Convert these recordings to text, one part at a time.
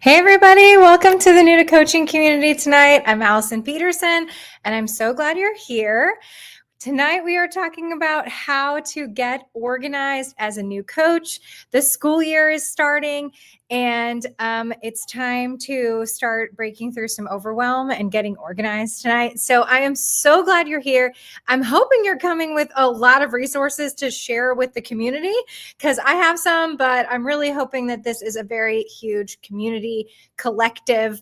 Hey everybody, welcome to the New to Coaching community tonight. I'm Allison Peterson, and I'm so glad you're here. Tonight we are talking about how to get organized as a new coach. The school year is starting, and it's time to start breaking through some overwhelm and getting organized tonight. So I am so glad you're here. I'm hoping you're coming with a lot of resources to share with the community, because I have some, but I'm really hoping that this is a very huge community collective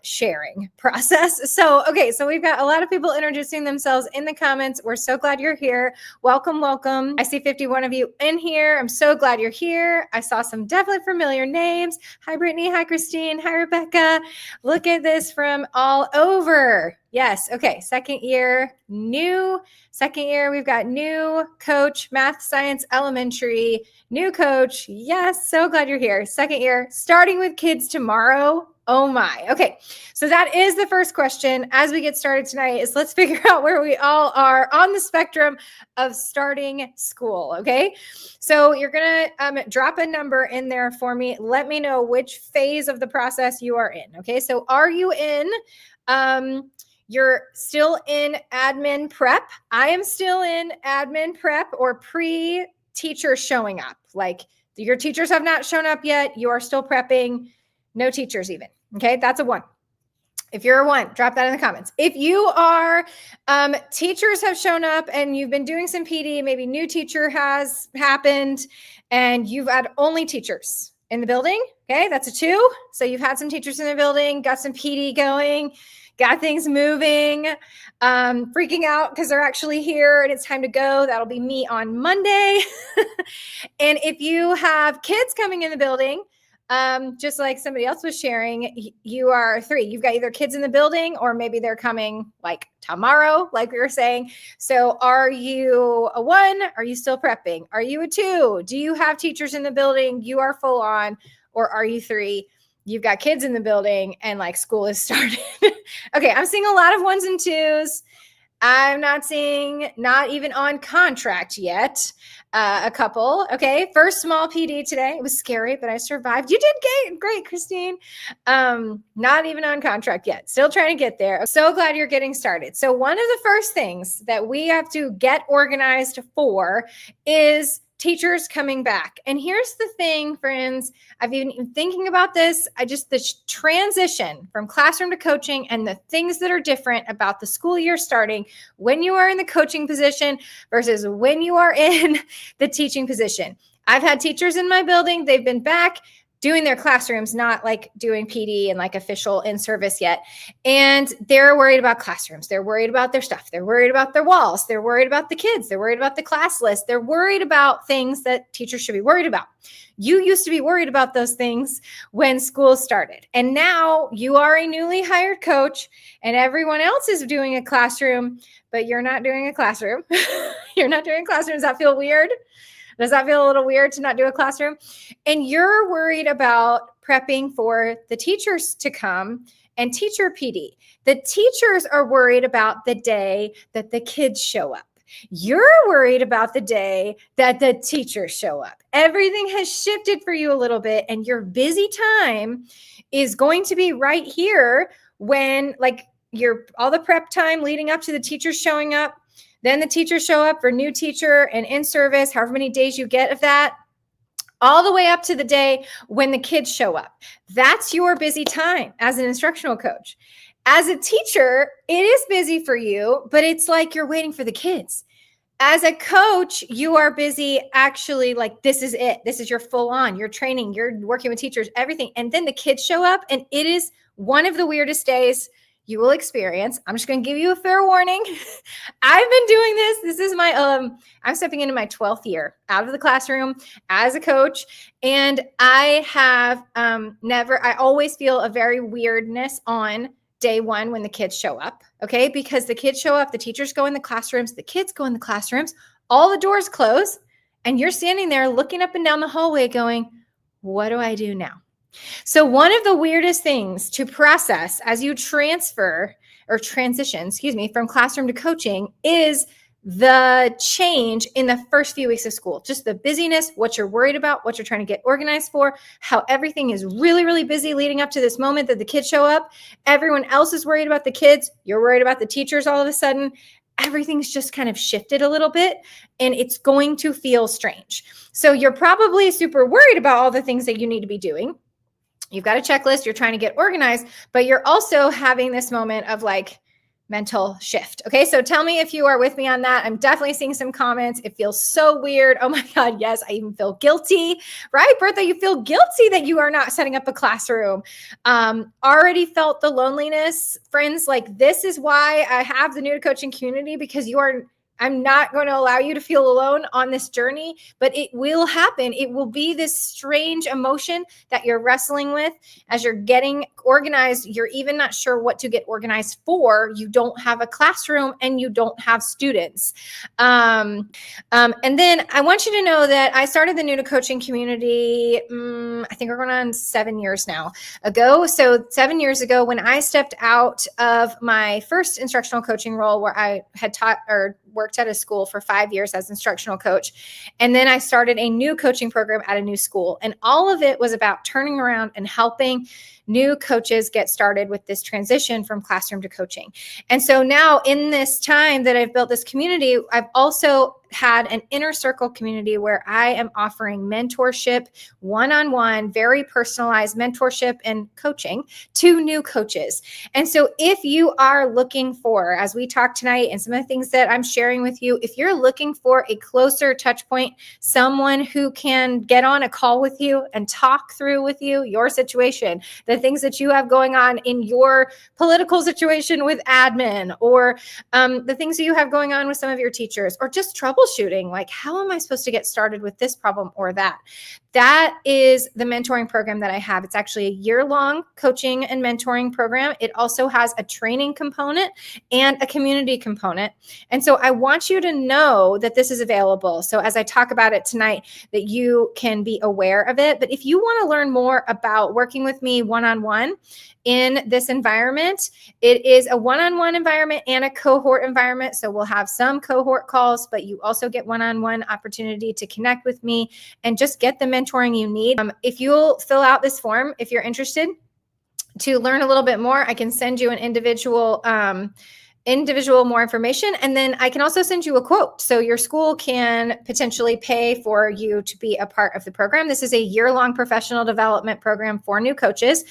sharing process. So we've got a lot of people introducing themselves in the comments. We're so glad you're here. Welcome, welcome. I see 51 of you in here. I'm so glad you're here. I saw some definitely familiar names. Hi, Brittany. Hi, Christine. Hi, Rebecca. Look at this from all over. Yes. Okay. Second year. We've got new coach, math, science, elementary, new coach. Yes. So glad you're here. Second year, starting with kids tomorrow. Oh my. Okay. So that is the first question as we get started tonight is let's figure out where we all are on the spectrum of starting school. Okay. So you're going to drop a number in there for me. Let me know which phase of the process you are in. Okay. So are you in, you're still in admin prep? I am still in admin prep or pre-teacher showing up. Like your teachers have not shown up yet. You are still prepping. No teachers even. Okay, that's a 1. If you're a 1, drop that in the comments. If you are, teachers have shown up and you've been doing some PD, maybe new teacher has happened and you've had only teachers in the building. Okay, that's a 2. So you've had some teachers in the building, got some PD going, got things moving, freaking out because they're actually here and it's time to go. That'll be me on Monday. And if you have kids coming in the building, just like somebody else was sharing, you are 3. You've got either kids in the building or maybe they're coming like tomorrow, like we were saying. So are you a 1? Are you still prepping? Are you a 2? Do you have teachers in the building? You are full on. Or are you 3? You've got kids in the building and like school is started. Okay. I'm seeing a lot of 1s and 2s. I'm not seeing not even on contract yet. A couple. Okay. First small PD today. It was scary, but I survived. You did great, Christine. Not even on contract yet. Still trying to get there. I'm so glad you're getting started. So one of the first things that we have to get organized for is teachers coming back. And here's the thing, friends, I've been thinking about this. The transition from classroom to coaching and the things that are different about the school year starting when you are in the coaching position versus when you are in the teaching position. I've had teachers in my building. They've been back doing their classrooms, not like doing PD and like official in service yet. And they're worried about classrooms. They're worried about their stuff. They're worried about their walls. They're worried about the kids. They're worried about the class list. They're worried about things that teachers should be worried about. You used to be worried about those things when school started. And now you are a newly hired coach and everyone else is doing a classroom, but you're not doing a classroom. You're not doing a classroom. Does that feel weird? Does that feel a little weird to not do a classroom? And you're worried about prepping for the teachers to come and teacher PD. The teachers are worried about the day that the kids show up. You're worried about the day that the teachers show up. Everything has shifted for you a little bit, and your busy time is going to be right here when like all the prep time leading up to the teachers showing up. Then the teachers show up for new teacher and in service, however many days you get of that, all the way up to the day when the kids show up. That's your busy time as an instructional coach. As a teacher, it is busy for you, but it's like you're waiting for the kids. As a coach, you are busy actually like this is it. This is your full on, you're training, you're working with teachers, everything. And then the kids show up and it is one of the weirdest days you will experience. I'm just going to give you a fair warning. I've been doing this. This is my, I'm stepping into my 12th year out of the classroom as a coach. And I have I always feel a very weirdness on day 1 when the kids show up. Okay. Because the kids show up, the teachers go in the classrooms, the kids go in the classrooms, all the doors close, and you're standing there looking up and down the hallway going, what do I do now? So one of the weirdest things to process as you transition, from classroom to coaching is the change in the first few weeks of school, just the busyness, what you're worried about, what you're trying to get organized for, how everything is really, really busy leading up to this moment that the kids show up. Everyone else is worried about the kids. You're worried about the teachers all of a sudden. Everything's just kind of shifted a little bit, and it's going to feel strange. So you're probably super worried about all the things that you need to be doing. You've got a checklist, you're trying to get organized, but you're also having this moment of like mental shift. Okay, so tell me if you are with me on that. I'm definitely seeing some comments. It feels so weird. Oh my God, yes, I even feel guilty, right? Bertha, you feel guilty that you are not setting up a classroom. Already felt the loneliness. Friends, like this is why I have the New to Coaching community, because I'm not going to allow you to feel alone on this journey, but it will happen. It will be this strange emotion that you're wrestling with as you're getting organized. You're even not sure what to get organized for. You don't have a classroom and you don't have students. And then I want you to know that I started the New to Coaching community, I think we're going on 7 years now ago. So 7 years ago, when I stepped out of my first instructional coaching role, where I had taught or worked at a school for 5 years as instructional coach. And then I started a new coaching program at a new school. And all of it was about turning around and helping new coaches get started with this transition from classroom to coaching. And so now in this time that I've built this community, I've also had an inner circle community where I am offering mentorship, one-on-one, very personalized mentorship and coaching to new coaches. And so if you are looking for, as we talk tonight and some of the things that I'm sharing with you, if you're looking for a closer touch point, someone who can get on a call with you and talk through with you your situation, the things that you have going on in your political situation with admin, or the things that you have going on with some of your teachers, or just troubleshooting, like how am I supposed to get started with this problem or that? That is the mentoring program that I have. It's actually a year-long coaching and mentoring program. It also has a training component and a community component. And so I want you to know that this is available. So as I talk about it tonight, that you can be aware of it. But if you want to learn more about working with me one-on-one in this environment, it is a one-on-one environment and a cohort environment. So we'll have some cohort calls, but you also get one-on-one opportunity to connect with me and just get the mentoring you need. If you'll fill out this form, if you're interested to learn a little bit more, I can send you an individual more information. And then I can also send you a quote. So your school can potentially pay for you to be a part of the program. This is a year-long professional development program for new coaches.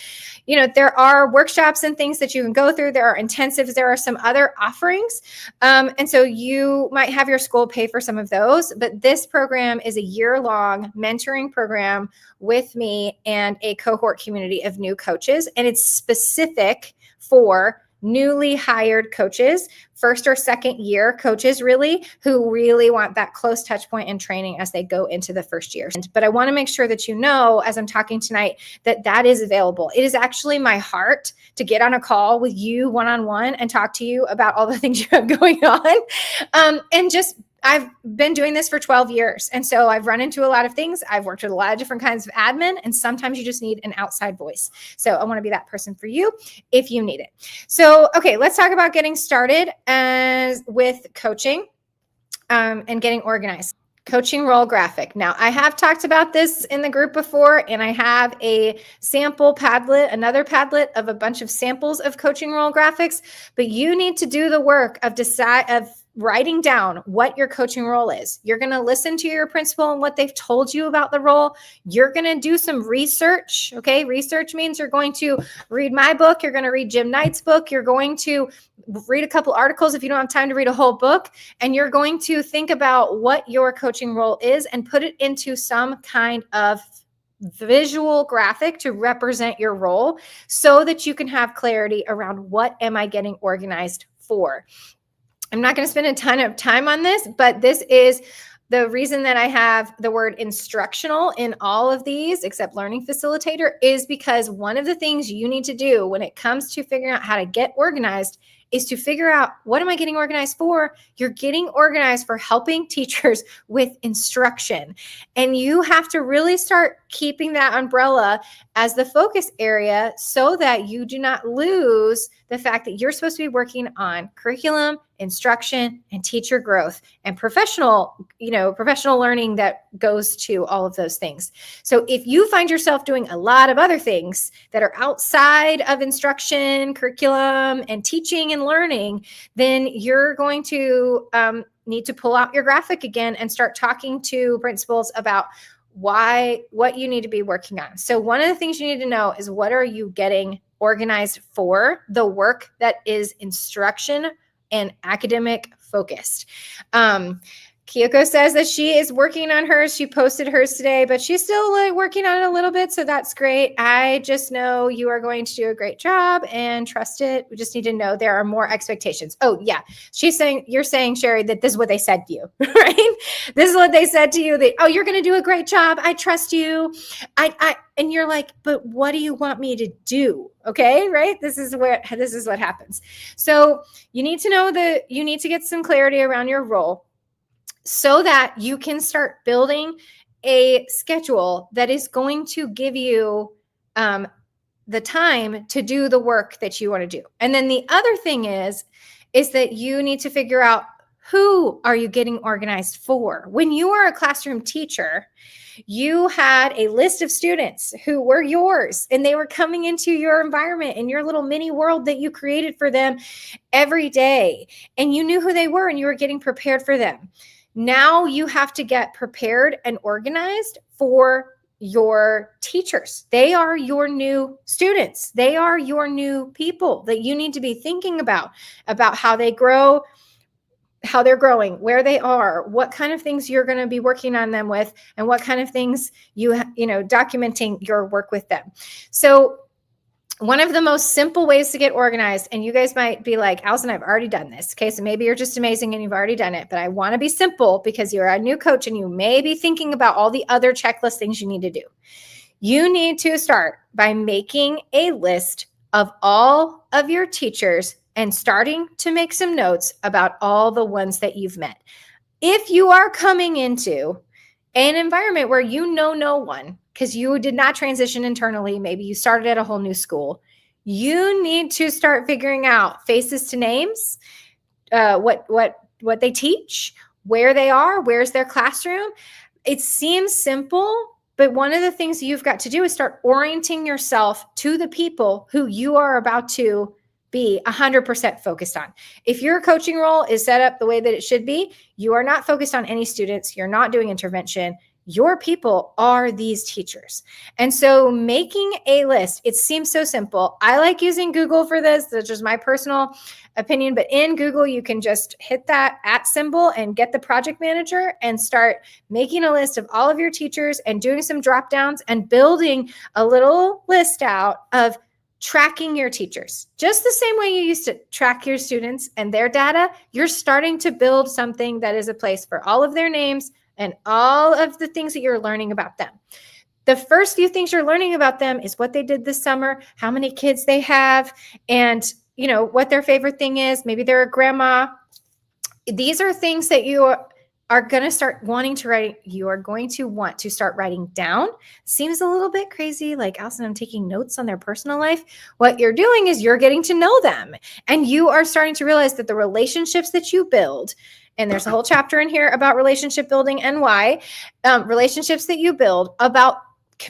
You know, there are workshops and things that you can go through. There are intensives. There are some other offerings. And so you might have your school pay for some of those. But this program is a year-long mentoring program with me and a cohort community of new coaches. And it's specific for newly hired coaches, first or second year coaches, really, who really want that close touch point and training as they go into the first year. But I want to make sure that you know, as I'm talking tonight, that that is available. It is actually my heart to get on a call with you one-on-one and talk to you about all the things you have going on. I've been doing this for 12 years. And so I've run into a lot of things. I've worked with a lot of different kinds of admin, and sometimes you just need an outside voice. So I want to be that person for you if you need it. So, okay, let's talk about getting started with coaching and getting organized. Coaching role graphic. Now, I have talked about this in the group before, and I have a sample Padlet, another Padlet of a bunch of samples of coaching role graphics, but you need to do the work of writing down what your coaching role is. You're going to listen to your principal and what they've told you about the role. You're going to do some research. Okay. Research means you're going to read my book. You're going to read Jim Knight's book. You're going to read a couple articles if you don't have time to read a whole book. And you're going to think about what your coaching role is and put it into some kind of visual graphic to represent your role so that you can have clarity around what am I getting organized for. I'm not going to spend a ton of time on this, but this is the reason that I have the word instructional in all of these, except learning facilitator, is because one of the things you need to do when it comes to figuring out how to get organized is to figure out, what am I getting organized for? You're getting organized for helping teachers with instruction. And you have to really start keeping that umbrella as the focus area so that you do not lose the fact that you're supposed to be working on curriculum, instruction, and teacher growth and professional learning that goes to all of those things. So if you find yourself doing a lot of other things that are outside of instruction, curriculum, and teaching and learning, then you're going to need to pull out your graphic again and start talking to principals about what you need to be working on. So one of the things you need to know is, what are you getting organized for? The work that is instruction and academic focused. Kyoko says that she is working on hers. She posted hers today, but she's still working on it a little bit. So that's great. I just know you are going to do a great job and trust it. We just need to know there are more expectations. Oh yeah. You're saying, Sherry, that this is what they said to you, right? This is what they said to you. Oh, you're going to do a great job. I trust you. And you're like, but what do you want me to do? Okay. Right. This is what happens. So you need to know that you need to get some clarity around your role, so that you can start building a schedule that is going to give you the time to do the work that you want to do. And then the other thing is that you need to figure out, who are you getting organized for? When you are a classroom teacher, you had a list of students who were yours, and they were coming into your environment in your little mini world that you created for them every day. And you knew who they were, and you were getting prepared for them. Now you have to get prepared and organized for your teachers. They are your new students. They are your new people that you need to be thinking about how they grow, how they're growing, where they are, what kind of things you're going to be working on them with, and what kind of things documenting your work with them. So one of the most simple ways to get organized, and you guys might be like, Allison, I've already done this. Okay, so maybe you're just amazing and you've already done it, but I want to be simple because you're a new coach and you may be thinking about all the other checklist things you need to do. You need to start by making a list of all of your teachers and starting to make some notes about all the ones that you've met. If you are coming into an environment where you know no one, because you did not transition internally, maybe you started at a whole new school, you need to start figuring out faces to names, what they teach, where they are, where's their classroom. It seems simple, but one of the things you've got to do is start orienting yourself to the people who you are about to be 100% focused on. If your coaching role is set up the way that it should be, you are not focused on any students. You're not doing intervention. Your people are these teachers. And so making a list, it seems so simple. I like using Google for this. That's just my personal opinion. But in Google, you can just hit that @ symbol and get the project manager and start making a list of all of your teachers and doing some drop downs and building a little list out of tracking your teachers. Just the same way you used to track your students and their data, you're starting to build something that is a place for all of their names and all of the things that you're learning about them. The first few things you're learning about them is what they did this summer, how many kids they have, and what their favorite thing is. Maybe they're a grandma. These are things that you are going to start wanting to write. You are going to want to start writing down. Seems a little bit crazy, like, Allison, I'm taking notes on their personal life. What you're doing is you're getting to know them, and you are starting to realize that the relationships that you build, and there's a whole chapter in here about relationship building and why, relationships that you build about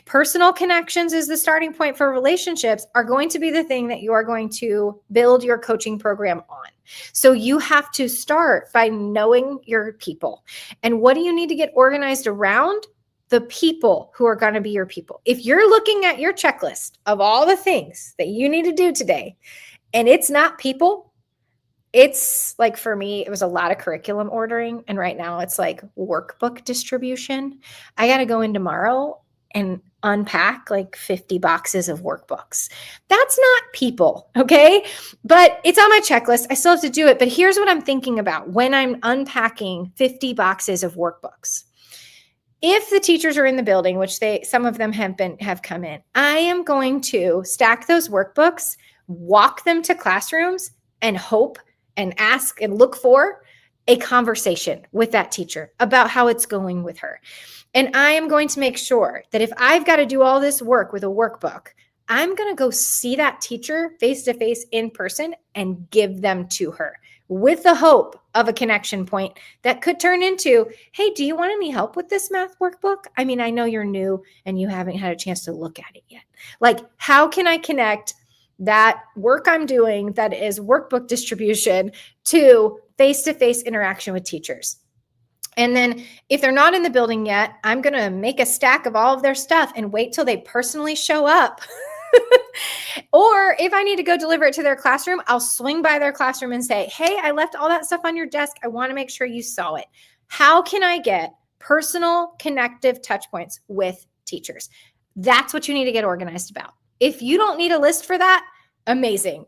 personal connections is the starting point for relationships, are going to be the thing that you are going to build your coaching program on. So you have to start by knowing your people. And what do you need to get organized around? The people who are going to be your people. If you're looking at your checklist of all the things that you need to do today, and it's not people, it's like, for me, it was a lot of curriculum ordering. And right now it's like workbook distribution. I got to go in tomorrow and unpack like 50 boxes of workbooks. That's not people, okay? But it's on my checklist. I still have to do it. But here's what I'm thinking about when I'm unpacking 50 boxes of workbooks. If the teachers are in the building, which some of them have come in, I am going to stack those workbooks, walk them to classrooms, and hope and ask and look for a conversation with that teacher about how it's going with her. And I am going to make sure that if I've got to do all this work with a workbook, I'm going to go see that teacher face to face in person and give them to her with the hope of a connection point that could turn into, hey, do you want any help with this math workbook? I mean, I know you're new and you haven't had a chance to look at it yet. Like, how can I connect that work I'm doing that is workbook distribution to face-to-face interaction with teachers? And then if they're not in the building yet, I'm going to make a stack of all of their stuff and wait till they personally show up. Or if I need to go deliver it to their classroom, I'll swing by their classroom and say, hey, I left all that stuff on your desk. I want to make sure you saw it. How can I get personal connective touch points with teachers? That's what you need to get organized about. If you don't need a list for that, amazing.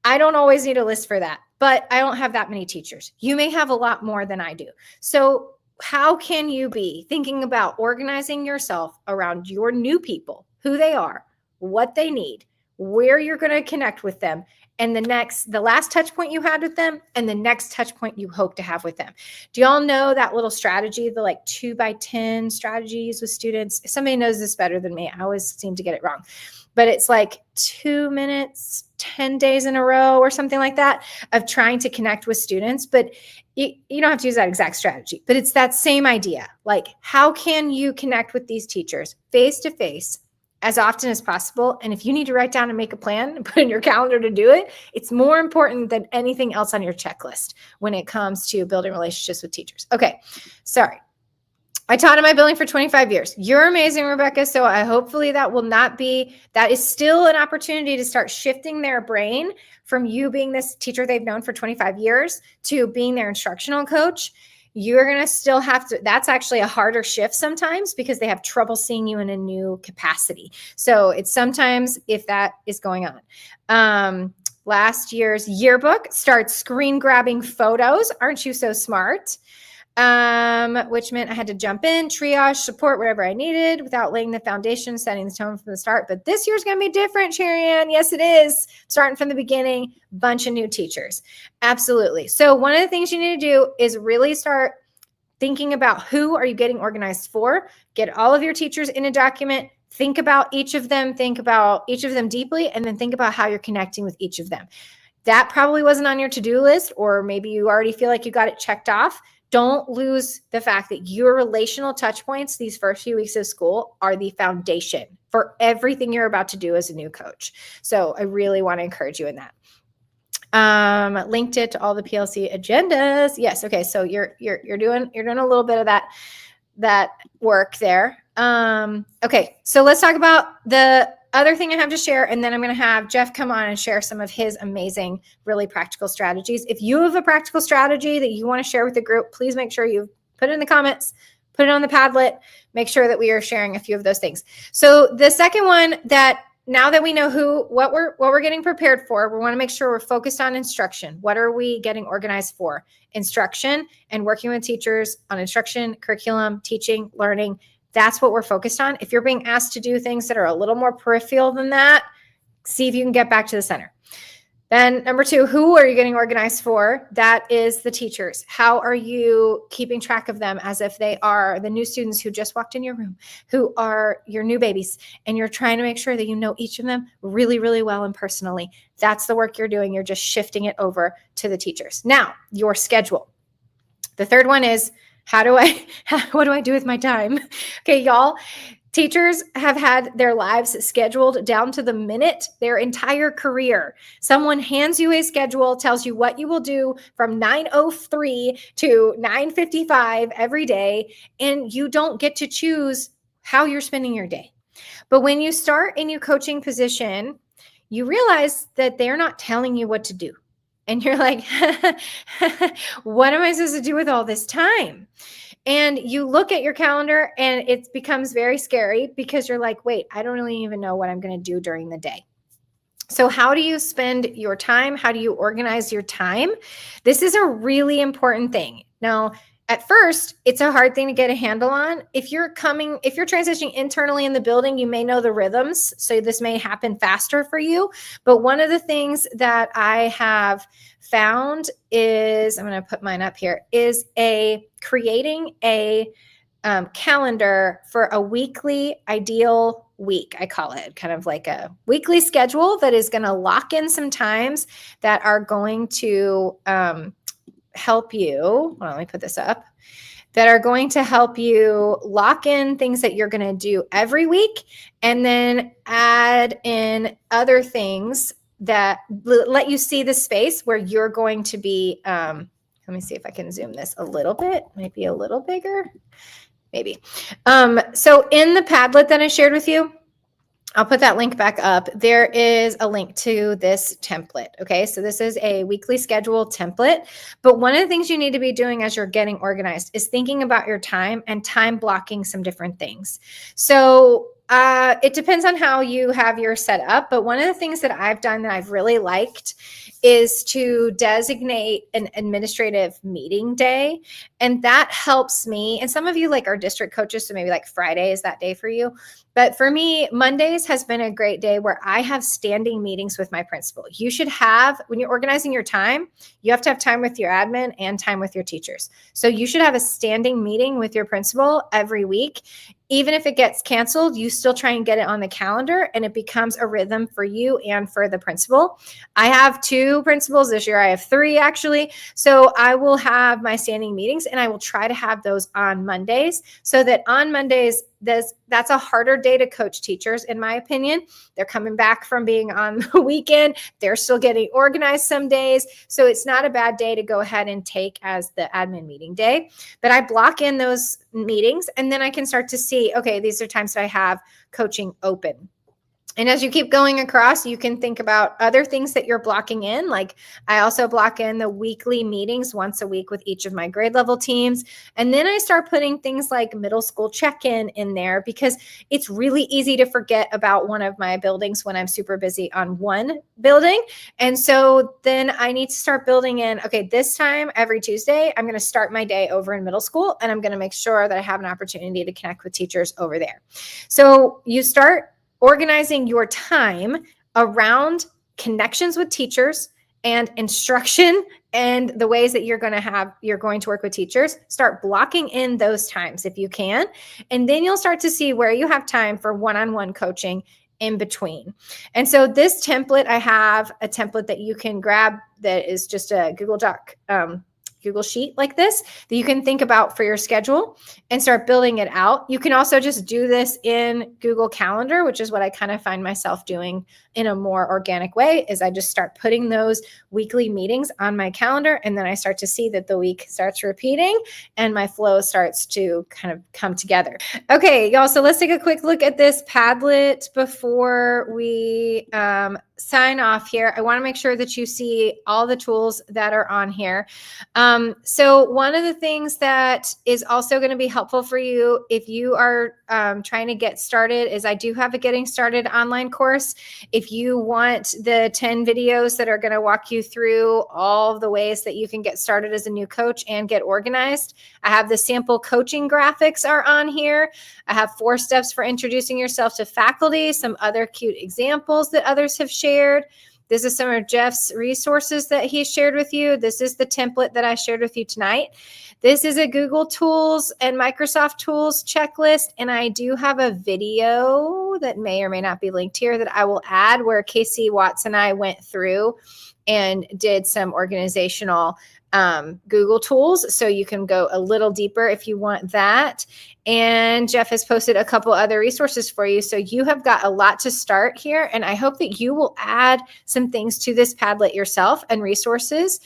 I don't always need a list for that, but I don't have that many teachers. You may have a lot more than I do. So how can you be thinking about organizing yourself around your new people, who they are, what they need, where you're going to connect with them, and the last touch point you had with them, and the next touch point you hope to have with them. Do y'all know that little strategy, the like 2x10 strategies with students? If somebody knows this better than me, I always seem to get it wrong. But it's like 2 minutes, 10 days in a row or something like that of trying to connect with students. But you don't have to use that exact strategy, but it's that same idea. Like, how can you connect with these teachers face to face as often as possible? And if you need to write down and make a plan and put in your calendar to do it, it's more important than anything else on your checklist when it comes to building relationships with teachers. Okay, sorry. I taught in my building for 25 years. You're amazing, Rebecca. So hopefully that is still an opportunity to start shifting their brain from you being this teacher they've known for 25 years to being their instructional coach. You're going to still have to, that's actually a harder shift sometimes because they have trouble seeing you in a new capacity. So it's sometimes if that is going on. Last year's yearbook starts screen grabbing photos. Aren't you so smart? Which meant I had to jump in, triage, support whatever I needed without laying the foundation, setting the tone from the start. But this year's going to be different, Sherry-Ann. Yes, it is. Starting from the beginning, bunch of new teachers. Absolutely. So one of the things you need to do is really start thinking about who are you getting organized for. Get all of your teachers in a document. Think about each of them deeply, and then think about how you're connecting with each of them. That probably wasn't on your to-do list, or maybe you already feel like you got it checked off. Don't lose the fact that your relational touch points these first few weeks of school are the foundation for everything you're about to do as a new coach. So I really want to encourage you in that. Linked it to all the PLC agendas. Yes. Okay. So you're doing a little bit of that work there. Okay. So let's talk about the other thing I have to share, and then I'm going to have Jeff come on and share some of his amazing, really practical strategies. If you have a practical strategy that you want to share with the group, please make sure you put it in the comments, put it on the Padlet, make sure that we are sharing a few of those things. So the second one, that now that we know what we're getting prepared for, we want to make sure we're focused on instruction. What are we getting organized for? Instruction and working with teachers on instruction, curriculum, teaching, learning. That's what we're focused on. If you're being asked to do things that are a little more peripheral than that, see if you can get back to the center. Then number 2, who are you getting organized for? That is the teachers. How are you keeping track of them as if they are the new students who just walked in your room, who are your new babies, and you're trying to make sure that you know each of them really, really well and personally. That's the work you're doing. You're just shifting it over to the teachers. Now, your schedule. The third one is, what do I do with my time? Okay, y'all, teachers have had their lives scheduled down to the minute their entire career. Someone hands you a schedule, tells you what you will do from 9:03 to 9:55 every day, and you don't get to choose how you're spending your day. But when you start a new coaching position, you realize that they're not telling you what to do. And you're like, what am I supposed to do with all this time? And you look at your calendar and it becomes very scary because you're like, wait, I don't really even know what I'm going to do during the day. So how do you spend your time? How do you organize your time? This is a really important thing. Now, At first, it's a hard thing to get a handle on. If you're transitioning internally in the building, you may know the rhythms. So this may happen faster for you. But one of the things that I have found is, I'm going to put mine up here, is creating a calendar for a weekly ideal week. I call it kind of like a weekly schedule that is going to lock in some times that are going to help you. Hold on, let me put this up. That are going to help you lock in things that you're going to do every week, and then add in other things that let you see the space where you're going to be. Let me see if I can zoom this a little bit. Might be a little bigger. Maybe. So in the Padlet that I shared with you, I'll put that link back up. There is a link to this template. Okay. So this is a weekly schedule template. But one of the things you need to be doing as you're getting organized is thinking about your time and time blocking some different things. So it depends on how you have your set up. But one of the things that I've done that I've really liked is to designate an administrative meeting day. And that helps me. And some of you are district coaches, so maybe Friday is that day for you. But for me, Mondays has been a great day where I have standing meetings with my principal. You should have, when you're organizing your time, you have to have time with your admin and time with your teachers. So you should have a standing meeting with your principal every week. Even if it gets canceled, you still try and get it on the calendar, and it becomes a rhythm for you and for the principal. I have 2 principals this year. I have 3 actually. So I will have my standing meetings, and I will try to have those on Mondays, so that on Mondays, that's a harder day to coach teachers, in my opinion. They're coming back from being on the weekend. They're still getting organized some days. So it's not a bad day to go ahead and take as the admin meeting day. But I block in those meetings, and then I can start to see, okay, these are times that I have coaching open. And as you keep going across, you can think about other things that you're blocking in. Like I also block in the weekly meetings once a week with each of my grade level teams. And then I start putting things like middle school check-in in there, because it's really easy to forget about one of my buildings when I'm super busy on one building. And so then I need to start building in, okay, this time every Tuesday, I'm going to start my day over in middle school, and I'm going to make sure that I have an opportunity to connect with teachers over there. So you start organizing your time around connections with teachers and instruction and the ways that you're going to work with teachers. Start blocking in those times if you can. And then you'll start to see where you have time for one-on-one coaching in between. And so this template, I have a template that you can grab that is just a Google sheet like this that you can think about for your schedule and start building it out. You can also just do this in Google Calendar, which is what I kind of find myself doing in a more organic way, is I just start putting those weekly meetings on my calendar, and then I start to see that the week starts repeating and my flow starts to kind of come together. Okay, y'all, so let's take a quick look at this Padlet before we sign off here. I want to make sure that you see all the tools that are on here. So one of the things that is also going to be helpful for you if you are trying to get started is I do have a Getting Started online course. If you want the 10 videos that are going to walk you through all the ways that you can get started as a new coach and get organized, I have the sample coaching graphics are on here. I have 4 steps for introducing yourself to faculty, some other cute examples that others have shared. This is some of Jeff's resources that he shared with you. This is the template that I shared with you tonight. This is a Google Tools and Microsoft Tools checklist. And I do have a video that may or may not be linked here that I will add where Casey Watts and I went through and did some organizational Google tools. So you can go a little deeper if you want that. And Jeff has posted a couple other resources for you. So you have got a lot to start here. And I hope that you will add some things to this Padlet yourself and resources.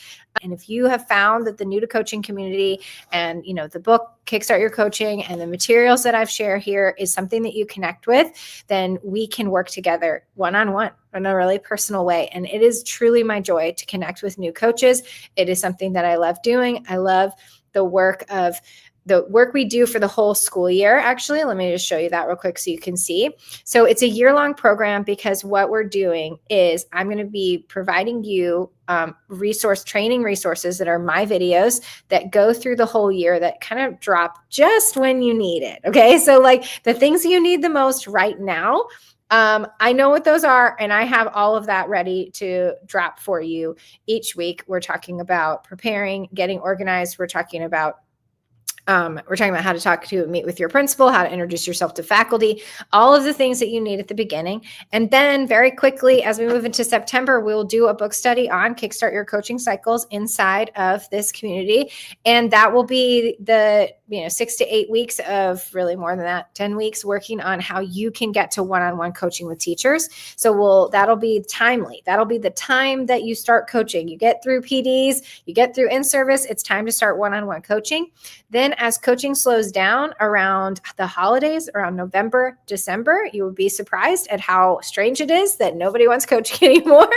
And if you have found that the New to Coaching community and, the book Kickstart Your Coaching and the materials that I've shared here is something that you connect with, then we can work together one-on-one in a really personal way. And it is truly my joy to connect with new coaches. It is something that I love doing. I love the work of the work we do for the whole school year. Actually, let me just show you that real quick so you can see. So it's a year-long program, because what we're doing is I'm going to be providing you training resources that are my videos that go through the whole year, that kind of drop just when you need it. Okay. So like the things you need the most right now, I know what those are, and I have all of that ready to drop for you each week. We're talking about preparing, getting organized. We're talking about how to meet with your principal, how to introduce yourself to faculty, all of the things that you need at the beginning. And then very quickly, as we move into September, we'll do a book study on Kickstart Your Coaching Cycles inside of this community. And that will be the 6 to 8 weeks of, really more than that, 10 weeks, working on how you can get to one-on-one coaching with teachers. So that'll be timely. That'll be the time that you start coaching. You get through PDs, you get through in-service, it's time to start one-on-one coaching. Then as coaching slows down around the holidays, around November, December, you would be surprised at how strange it is that nobody wants coaching anymore.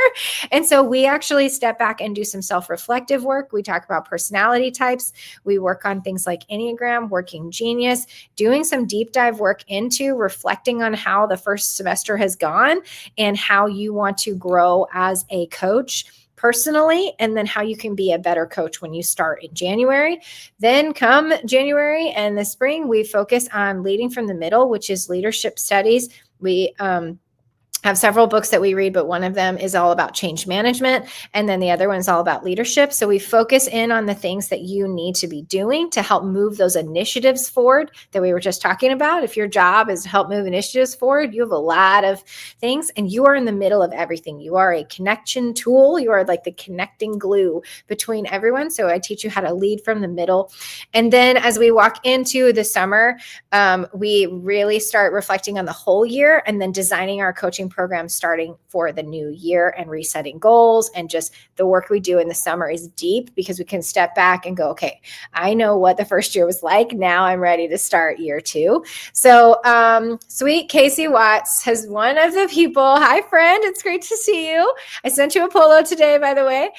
And so we actually step back and do some self-reflective work. We talk about personality types. We work on things like Enneagram, Working Genius, doing some deep dive work into reflecting on how the first semester has gone and how you want to grow as a coach personally, and then how you can be a better coach when you start in January. Then come January and the spring, we focus on leading from the middle, which is leadership studies. We have several books that we read, but one of them is all about change management. And then the other one is all about leadership. So we focus in on the things that you need to be doing to help move those initiatives forward that we were just talking about. If your job is to help move initiatives forward, you have a lot of things, and you are in the middle of everything. You are a connection tool. You are like the connecting glue between everyone. So I teach you how to lead from the middle. And then as we walk into the summer, we really start reflecting on the whole year and then designing our coaching program starting for the new year and resetting goals. And just the work we do in the summer is deep, because we can step back and go, okay, I know what the first year was like. Now I'm ready to start year 2. So sweet Casey Watts has one of the people. Hi, friend. It's great to see you. I sent you a polo today, by the way.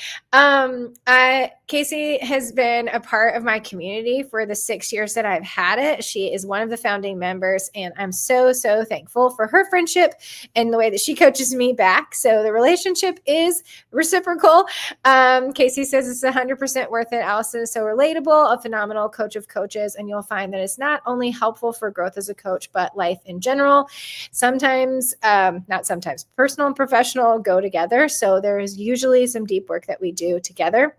Casey has been a part of my community for the 6 years that I've had it. She is one of the founding members, and I'm so, so thankful for her friendship and the way that she coaches me back. So the relationship is reciprocal. Casey says it's 100% worth it. Allison is so relatable, a phenomenal coach of coaches, and you'll find that it's not only helpful for growth as a coach, but life in general. Sometimes, not sometimes, personal and professional go together. So there is usually some deep work that we do together.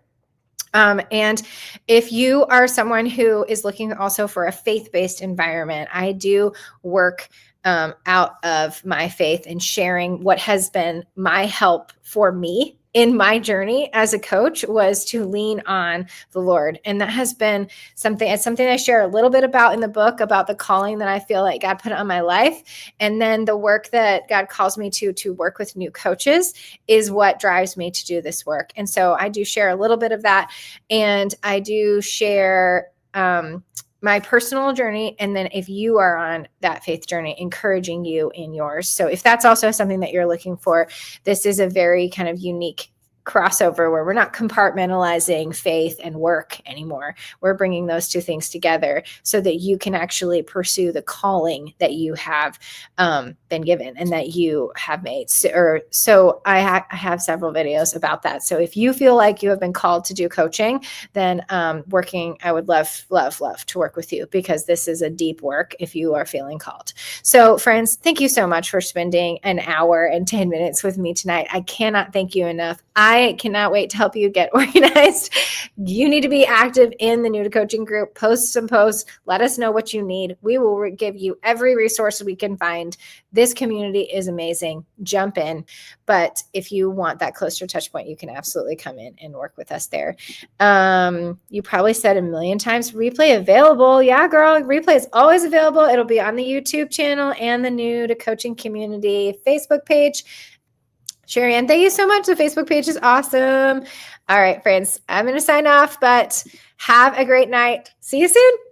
And if you are someone who is looking also for a faith-based environment, I do work out of my faith and sharing what has been my help for me in my journey as a coach was to lean on the Lord. And that has been something I share a little bit about in the book, about the calling that I feel like God put on my life. And then the work that God calls me to work with new coaches is what drives me to do this work. And so I do share a little bit of that. And I do share my personal journey. And then if you are on that faith journey, encouraging you in yours. So if that's also something that you're looking for, this is a very kind of unique crossover where we're not compartmentalizing faith and work anymore. We're bringing those two things together so that you can actually pursue the calling that you have been given and that you have made. So I have several videos about that. So if you feel like you have been called to do coaching, then I would love to work with you, because this is a deep work if you are feeling called. So friends, thank you so much for spending an hour and 10 minutes with me tonight. I cannot thank you enough. I cannot wait to help you get organized. You need to be active in the New to Coaching group. Post some posts. Let us know what you need. We will give you every resource we can find. This community is amazing. Jump in. But if you want that closer touch point, you can absolutely come in and work with us there. You probably said a million times, replay available. Yeah, girl, replay is always available. It'll be on the YouTube channel and the New to Coaching community Facebook page. Sherry Ann, thank you so much. The Facebook page is awesome. All right, friends, I'm going to sign off, but have a great night. See you soon.